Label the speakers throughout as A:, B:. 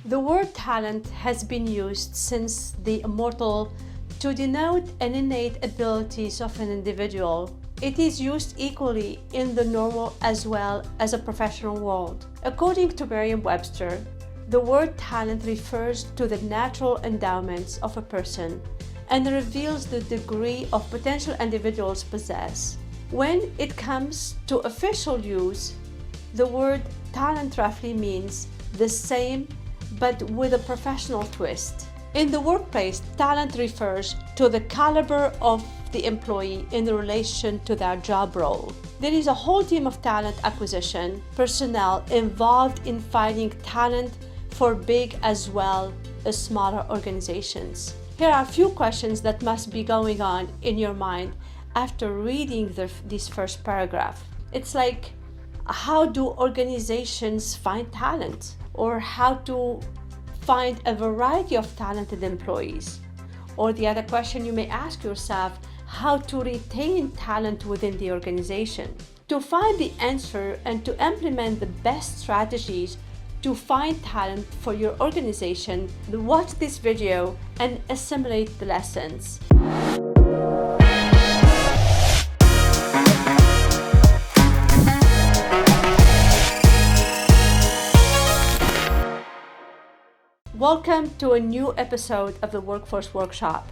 A: The word talent has been used since the immortal to denote an innate abilities of an individual. It is used equally in the normal as well as a professional world. According to Merriam-Webster, the word talent refers to the natural endowments of a person and reveals the degree of potential individuals possess. When it comes to official use, the word talent roughly means the same but with a professional twist. In the workplace, talent refers to the caliber of the employee in relation to their job role. There is a whole team of talent acquisition personnel involved in finding talent for big as well as smaller organizations. Here are a few questions that must be going on in your mind after reading this first paragraph. It's like, how do organizations find talent? Or how to find a variety of talented employees? Or the other question you may ask yourself, how to retain talent within the organization? To find the answer and to implement the best strategies to find talent for your organization, watch this video and assimilate the lessons. Welcome to a new episode of the Workforce Workshop.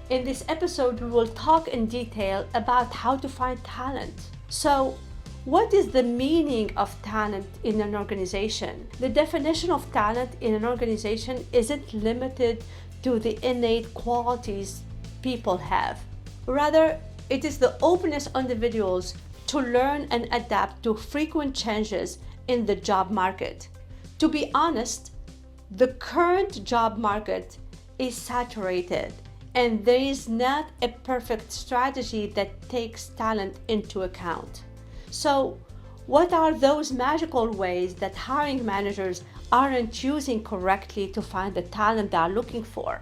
A: In this episode, we will talk in detail about how to find talent. So, what is the meaning of talent in an organization? The definition of talent in an organization isn't limited to the innate qualities people have. Rather, it is the openness of individuals to learn and adapt to frequent changes in the job market. To be honest, the current job market is saturated, and there is not a perfect strategy that takes talent into account. So, what are those magical ways that hiring managers aren't using correctly to find the talent they are looking for?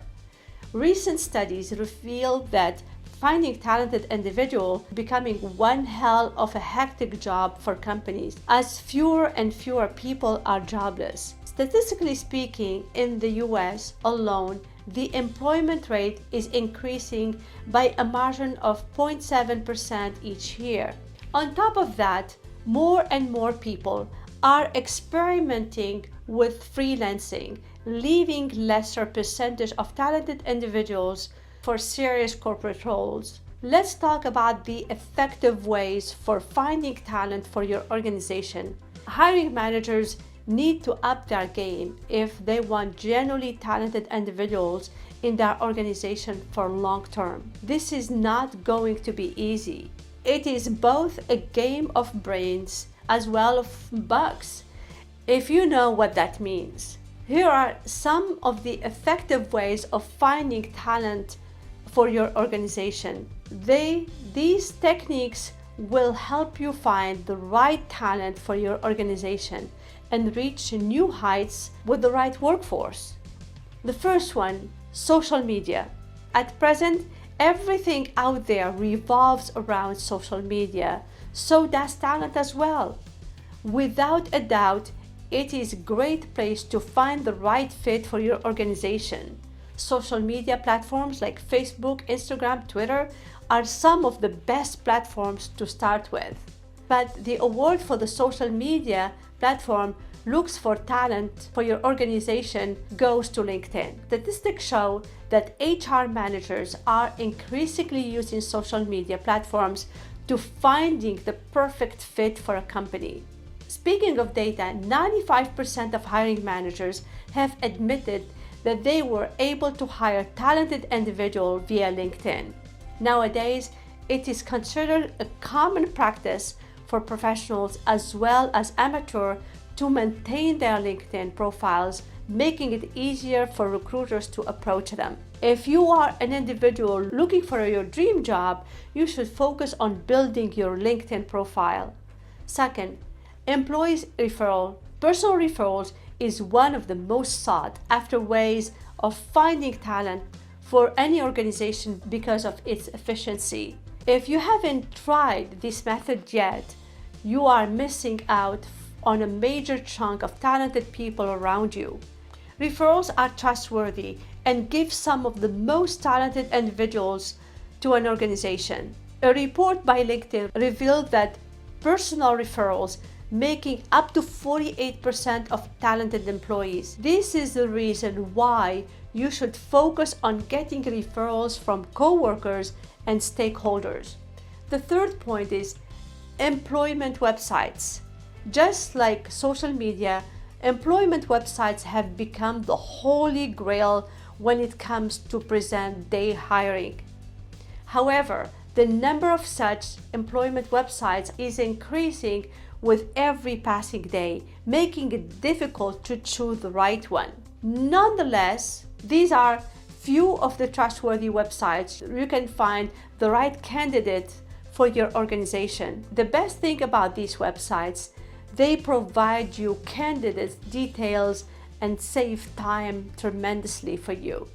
A: Recent studies reveal that finding talented individuals becoming one hell of a hectic job for companies, as fewer and fewer people are jobless. Statistically speaking, in the US alone, the employment rate is increasing by a margin of 0.7% each year. On top of that, more and more people are experimenting with freelancing, leaving lesser percentage of talented individuals for serious corporate roles. Let's talk about the effective ways for finding talent for your organization. Hiring managers need to up their game if they want genuinely talented individuals in their organization for long term. This is not going to be easy. It is both a game of brains as well as bucks, if you know what that means. Here are some of the effective ways of finding talent for your organization. These techniques will help you find the right talent for your organization and reach new heights with the right workforce. The first one, social media. At present, everything out there revolves around social media, so does talent as well. Without a doubt, it is a great place to find the right fit for your organization. Social media platforms like Facebook, Instagram, Twitter are some of the best platforms to start with. But the award for the social media platform looks for talent for your organization goes to LinkedIn. Statistics show that HR managers are increasingly using social media platforms to finding the perfect fit for a company. Speaking of data, 95% of hiring managers have admitted that they were able to hire talented individuals via LinkedIn. Nowadays, it is considered a common practice for professionals as well as amateur to maintain their LinkedIn profiles, making it easier for recruiters to approach them. If you are an individual looking for your dream job, you should focus on building your LinkedIn profile. Second, employees referral. Personal referrals is one of the most sought after ways of finding talent for any organization because of its efficiency. If you haven't tried this method yet, you are missing out on a major chunk of talented people around you. Referrals are trustworthy and give some of the most talented individuals to an organization. A report by LinkedIn revealed that personal referrals making up to 48% of talented employees. This is the reason why you should focus on getting referrals from coworkers and stakeholders. The third point is employment websites. Just like social media, employment websites have become the holy grail when it comes to present-day hiring. However, the number of such employment websites is increasing with every passing day, making it difficult to choose the right one. Nonetheless, these are few of the trustworthy websites you can find the right candidate for your organization. The best thing about these websites, they provide you candidates details and save time tremendously for you.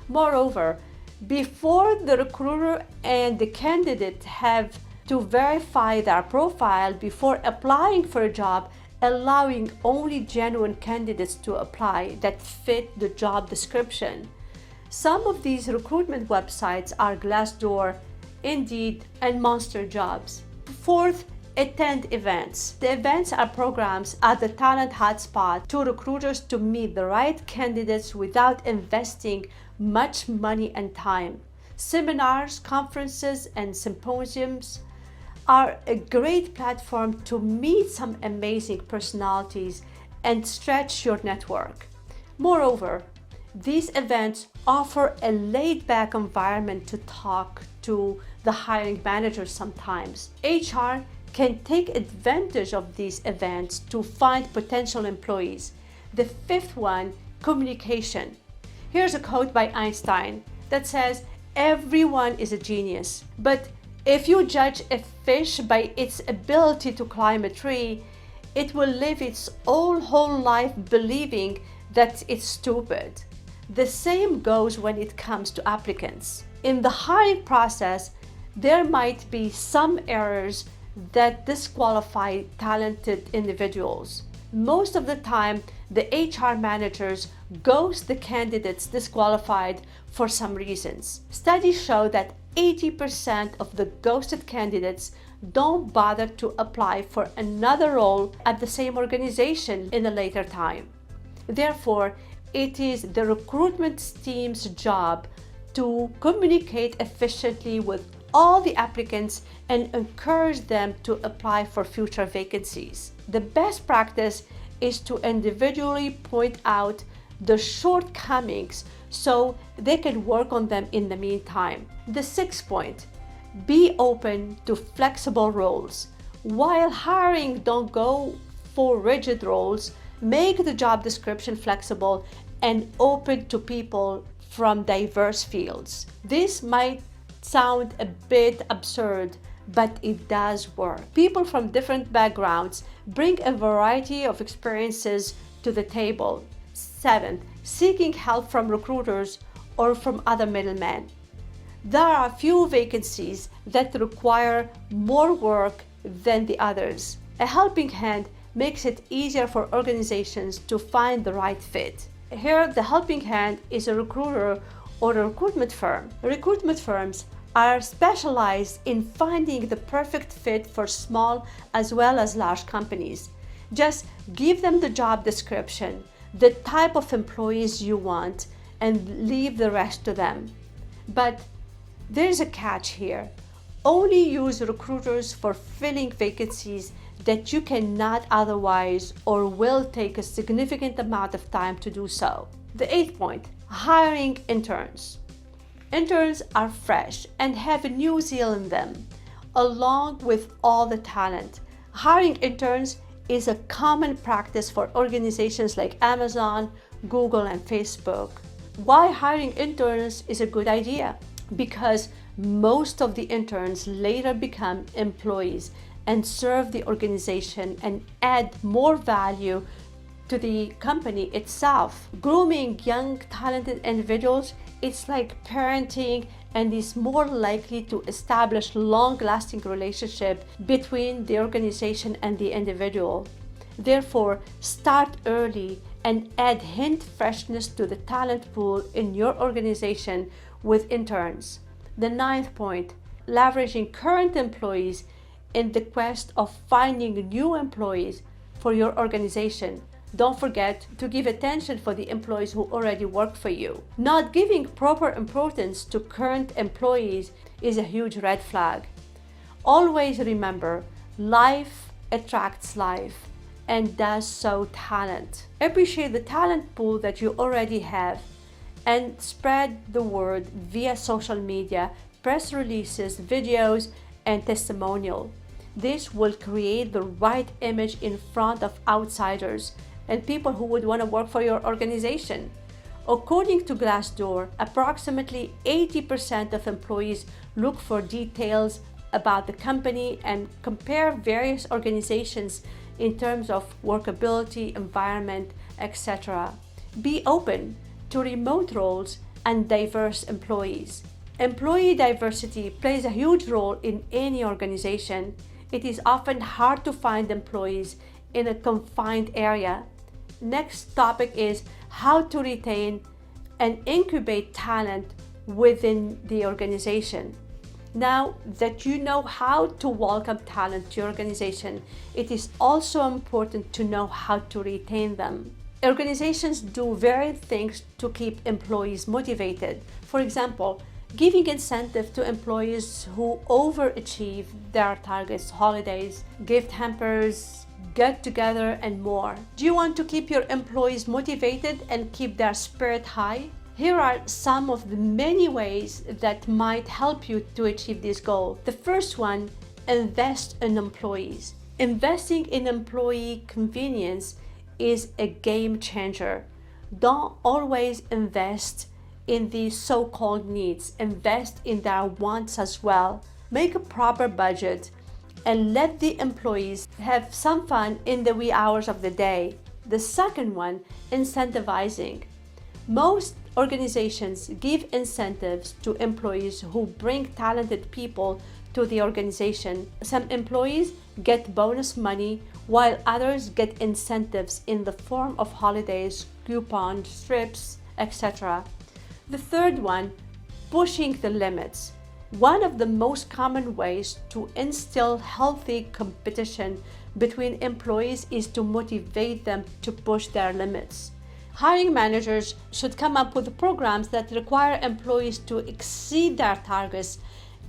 A: Moreover, before the recruiter and the candidate have to verify their profile before applying for a job, allowing only genuine candidates to apply that fit the job description. Some of these recruitment websites are Glassdoor, Indeed, and Monster Jobs. Fourth, attend events. The events are programs at the talent hotspot to recruiters to meet the right candidates without investing much money and time. Seminars, conferences, and symposiums are a great platform to meet some amazing personalities and stretch your network. Moreover, these events offer a laid-back environment to talk to the hiring managers sometimes. HR can take advantage of these events to find potential employees. The fifth one, communication. Here's a quote by Einstein that says, "Everyone is a genius, but if you judge a fish by its ability to climb a tree, it will live its whole life believing that it's stupid." The same goes when it comes to applicants. In the hiring process, there might be some errors that disqualify talented individuals. Most of the time, the HR managers ghost the candidates disqualified for some reasons. Studies show that 80% of the ghosted candidates don't bother to apply for another role at the same organization in a later time. Therefore, it is the recruitment team's job to communicate efficiently with all the applicants and encourage them to apply for future vacancies. The best practice is to individually point out the shortcomings so they can work on them in the meantime. The sixth point, be open to flexible roles. While hiring don't go for rigid roles, make the job description flexible and open to people from diverse fields. This might sound a bit absurd, but it does work. People from different backgrounds bring a variety of experiences to the table. Seventh, seeking help from recruiters or from other middlemen. There are a few vacancies that require more work than the others. A helping hand makes it easier for organizations to find the right fit. Here, the helping hand is a recruiter or a recruitment firm. Recruitment firms are specialized in finding the perfect fit for small as well as large companies. Just give them the job description, the type of employees you want, and leave the rest to them. But there's a catch here. Only use recruiters for filling vacancies that you cannot otherwise or will take a significant amount of time to do so. The eighth point, hiring interns. Interns are fresh and have a new zeal in them, along with all the talent. Hiring interns is a common practice for organizations like Amazon, Google, and Facebook. Why hiring interns is a good idea? Because most of the interns later become employees and serve the organization and add more value to the company itself. Grooming young talented individuals, it's like parenting and is more likely to establish long-lasting relationship between the organization and the individual. Therefore, start early and add hint freshness to the talent pool in your organization with interns. The ninth point, leveraging current employees in the quest of finding new employees for your organization. Don't forget to give attention for the employees who already work for you. Not giving proper importance to current employees is a huge red flag. Always remember, life attracts life, and does so talent. Appreciate the talent pool that you already have and spread the word via social media, press releases, videos, and testimonial. This will create the right image in front of outsiders and people who would want to work for your organization. According to Glassdoor, approximately 80% of employees look for details about the company and compare various organizations in terms of workability, environment, etc. Be open to remote roles and diverse employees. Employee diversity plays a huge role in any organization. It is often hard to find employees in a confined area. Next topic is how to retain and incubate talent within the organization. Now that you know how to welcome talent to your organization, it is also important to know how to retain them. Organizations do various things to keep employees motivated. For example, giving incentive to employees who overachieve their targets, holidays, gift hampers, get together, and more. Do you want to keep your employees motivated and keep their spirit high? Here are some of the many ways that might help you to achieve this goal. The first one, invest in employees. Investing in employee convenience is a game changer. Don't always invest in the so-called needs. Invest in their wants as well. Make a proper budget and let the employees have some fun in the wee hours of the day. The second one, incentivizing. Most organizations give incentives to employees who bring talented people to the organization. Some employees get bonus money while others get incentives in the form of holidays, coupons, trips, etc. The third one, pushing the limits. One of the most common ways to instill healthy competition between employees is to motivate them to push their limits. Hiring managers should come up with programs that require employees to exceed their targets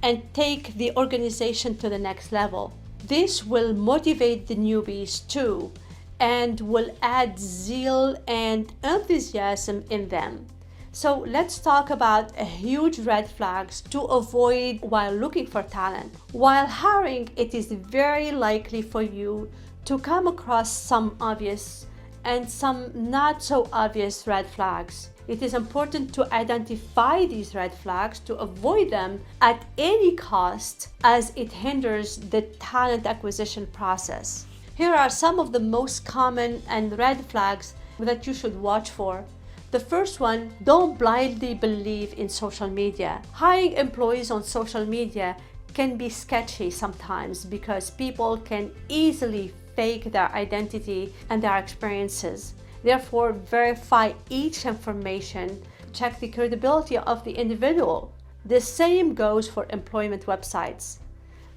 A: and take the organization to the next level. This will motivate the newbies too and will add zeal and enthusiasm in them. So let's talk about a huge red flags to avoid while looking for talent. While hiring, it is very likely for you to come across some obvious and some not so obvious red flags. It is important to identify these red flags to avoid them at any cost, as it hinders the talent acquisition process. Here are some of the most common and red flags that you should watch for. The first one, don't blindly believe in social media. Hiring employees on social media can be sketchy sometimes because people can easily fake their identity and their experiences. Therefore, verify each information. Check the credibility of the individual. The same goes for employment websites.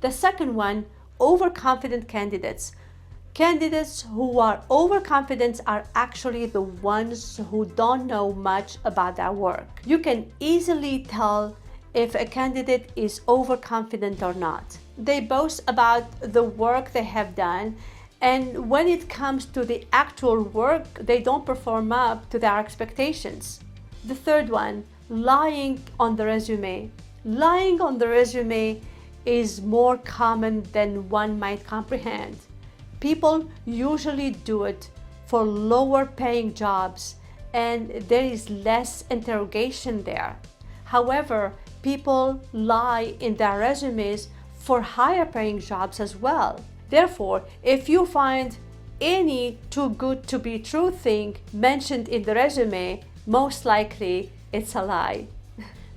A: The second one, overconfident candidates. Candidates who are overconfident are actually the ones who don't know much about their work. You can easily tell if a candidate is overconfident or not. They boast about the work they have done, and when it comes to the actual work, they don't perform up to their expectations. The third one, lying on the resume. Lying on the resume is more common than one might comprehend. People usually do it for lower paying jobs and there is less interrogation there. However, people lie in their resumes for higher paying jobs as well. Therefore, if you find any too good to be true thing mentioned in the resume, most likely it's a lie.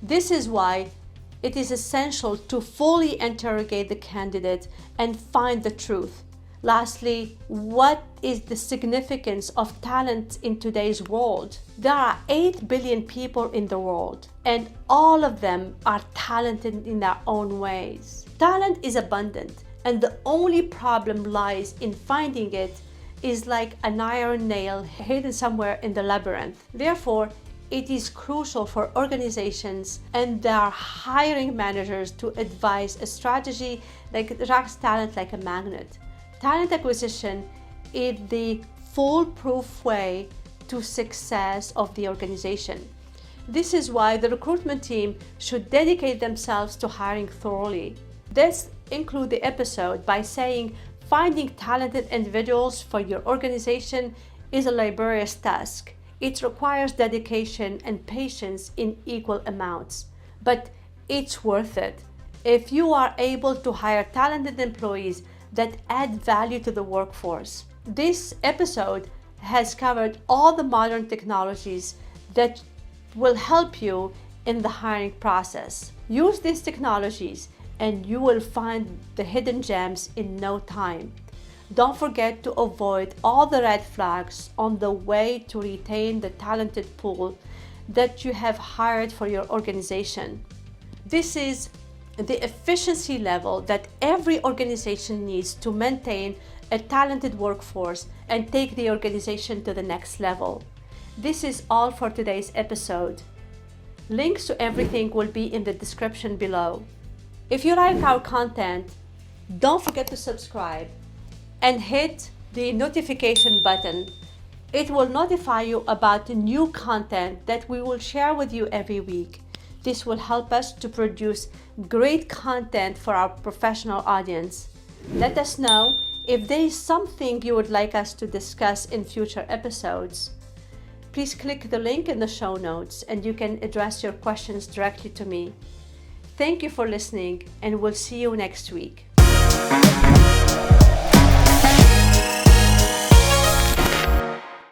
A: This is why it is essential to fully interrogate the candidate and find the truth. Lastly, what is the significance of talent in today's world? There are 8 billion people in the world, and all of them are talented in their own ways. Talent is abundant, and the only problem lies in finding it is like an iron nail hidden somewhere in the labyrinth. Therefore, it is crucial for organizations and their hiring managers to advise a strategy that attracts talent like a magnet. Talent acquisition is the foolproof way to success of the organization. This is why the recruitment team should dedicate themselves to hiring thoroughly. Let's include the episode by saying finding talented individuals for your organization is a laborious task. It requires dedication and patience in equal amounts, but it's worth it. If you are able to hire talented employees that add value to the workforce. This episode has covered all the modern technologies that will help you in the hiring process. Use these technologies and you will find the hidden gems in no time. Don't forget to avoid all the red flags on the way to retain the talented pool that you have hired for your organization. This is the efficiency level that every organization needs to maintain a talented workforce and take the organization to the next level. This is all for today's episode. Links to everything will be in the description below. If you like our content, don't forget to subscribe and hit the notification button. It will notify you about the new content that we will share with you every week. This will help us to produce great content for our professional audience. Let us know if there is something you would like us to discuss in future episodes. Please click the link in the show notes and you can address your questions directly to me. Thank you for listening, and we'll see you next week.